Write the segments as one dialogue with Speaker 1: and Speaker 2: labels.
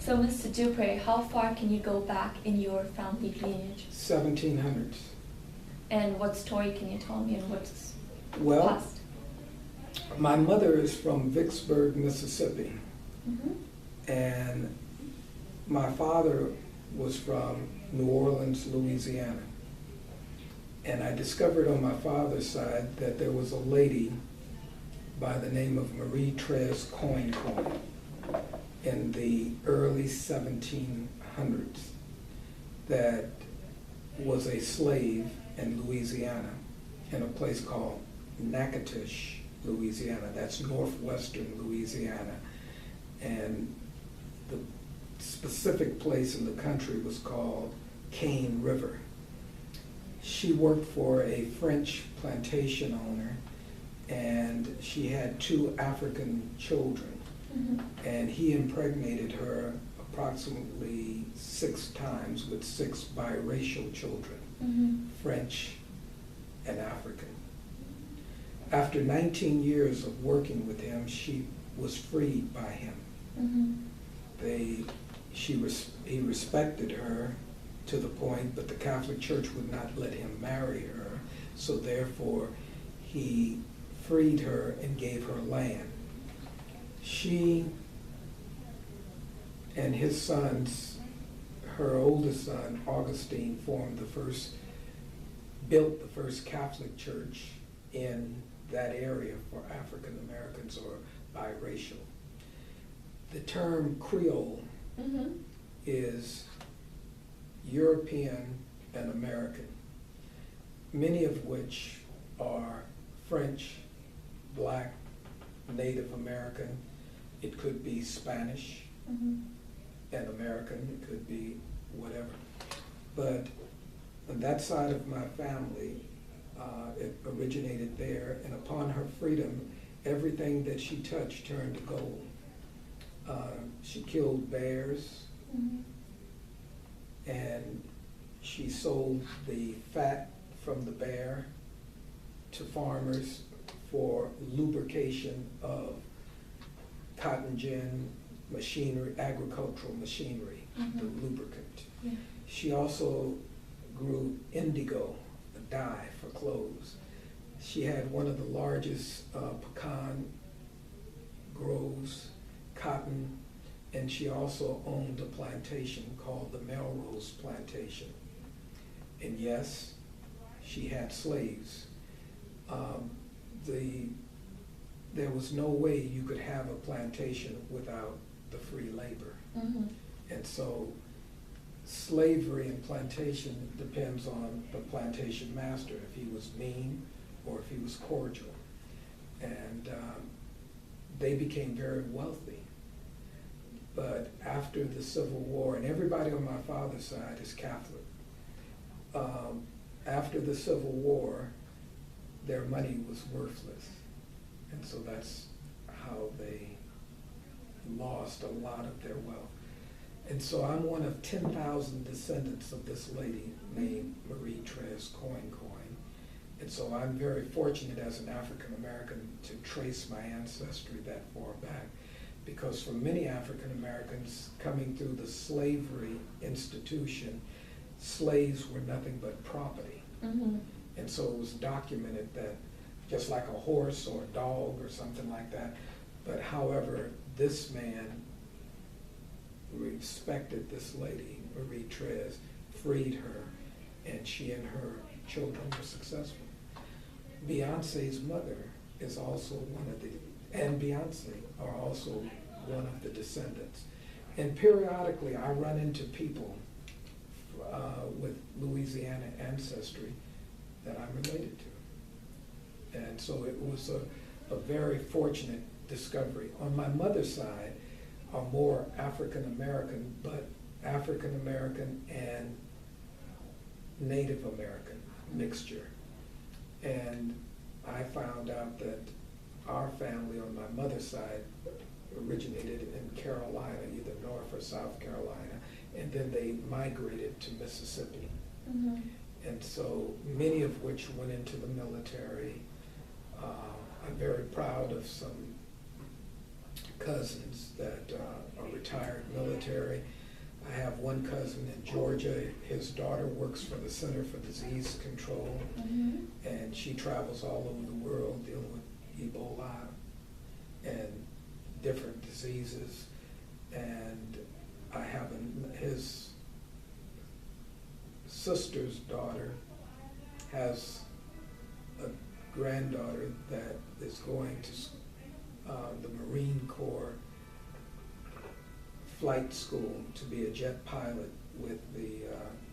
Speaker 1: So, Mr. Dupree, how far can you go back in your family lineage?
Speaker 2: 1700s.
Speaker 1: And what story can you tell me and what's
Speaker 2: Well,
Speaker 1: past?
Speaker 2: my mother is from Vicksburg, Mississippi,
Speaker 1: Mm-hmm.
Speaker 2: and my father was from New Orleans, Louisiana. And I discovered on my father's side that there was a lady by the name of Marie Trez Coin in the early 1700s that was a slave in Louisiana in a place called Natchitoches, Louisiana. That's northwestern Louisiana. And the specific place in the country was called Cane River. She worked for a French plantation owner, and she had 2 African children.
Speaker 1: Mm-hmm.
Speaker 2: And he impregnated her approximately 6 times with 6 biracial children,
Speaker 1: Mm-hmm.
Speaker 2: French and African. After 19 years of working with him, she was freed by him.
Speaker 1: Mm-hmm.
Speaker 2: He respected her to the point, but the Catholic Church would not let him marry her, so therefore he freed her and gave her land. She and his sons, her oldest son, Augustine, built the first Catholic church in that area for African Americans or biracial. The term Creole
Speaker 1: Mm-hmm.
Speaker 2: is European and American, many of which are French, Black, Native American. It could be Spanish
Speaker 1: Mm-hmm.
Speaker 2: and American, it could be whatever. But on that side of my family, it originated there, and upon her freedom, everything that she touched turned to gold. She killed bears,
Speaker 1: Mm-hmm.
Speaker 2: and she sold the fat from the bear to farmers for lubrication of cotton gin machinery, agricultural machinery,
Speaker 1: Mhm.
Speaker 2: the lubricant.
Speaker 1: Yeah.
Speaker 2: She also grew indigo, a dye for clothes. She had one of the largest pecan groves, cotton, and she also owned a plantation called the Melrose Plantation. And yes, she had slaves. There was no way you could have a plantation without the free labor.
Speaker 1: Mm-hmm.
Speaker 2: And so slavery and plantation depends on the plantation master, if he was mean or if he was cordial. And they became very wealthy. But after the Civil War, and everybody on my father's side is Catholic, after the Civil War, their money was worthless. And so that's how they lost a lot of their wealth. And so I'm one of 10,000 descendants of this lady named Marie Trez Coin. And so I'm very fortunate as an African American to trace my ancestry that far back, because for many African Americans coming through the slavery institution, slaves were nothing but property.
Speaker 1: Mm-hmm.
Speaker 2: And so it was documented that just like a horse or a dog or something like that, but however, this man respected this lady, Marie Trez, freed her, and she and her children were successful. Beyonce's mother is also and Beyonce are also one of the descendants. And periodically I run into people with Louisiana ancestry that I'm related to. And so it was a very fortunate discovery. On my mother's side are more African American, but African American and Native American mixture. And I found out that our family on my mother's side originated in Carolina, either North or South Carolina, and then they migrated to Mississippi.
Speaker 1: Mm-hmm.
Speaker 2: And so many of which went into the military. I'm very proud of some cousins that are retired military. I have one cousin in Georgia. His daughter works for the Center for Disease Control, and she travels all over the world dealing with Ebola and different diseases. And I have his sister's daughter has a granddaughter that is going to the Marine Corps flight school to be a jet pilot with the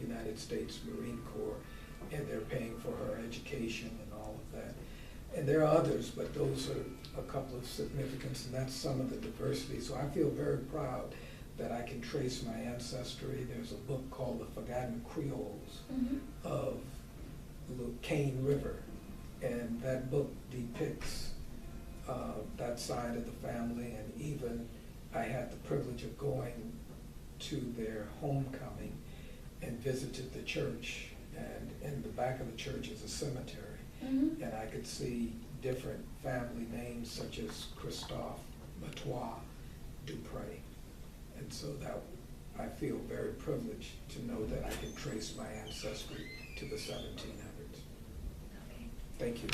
Speaker 2: United States Marine Corps, and they're paying for her education and all of that. And there are others, but those are a couple of significance, and that's some of the diversity. So I feel very proud that I can trace my ancestry. There's a book called The Forgotten Creoles of the Cane River, and that book depicts that side of the family, and even I had the privilege of going to their homecoming and visited the church, and in the back of the church is a cemetery, and I could see different family names such as Christophe, Matois, Dupre, and so that I feel very privileged to know that I can trace my ancestry to the 1700s.
Speaker 1: Okay.
Speaker 2: Thank you.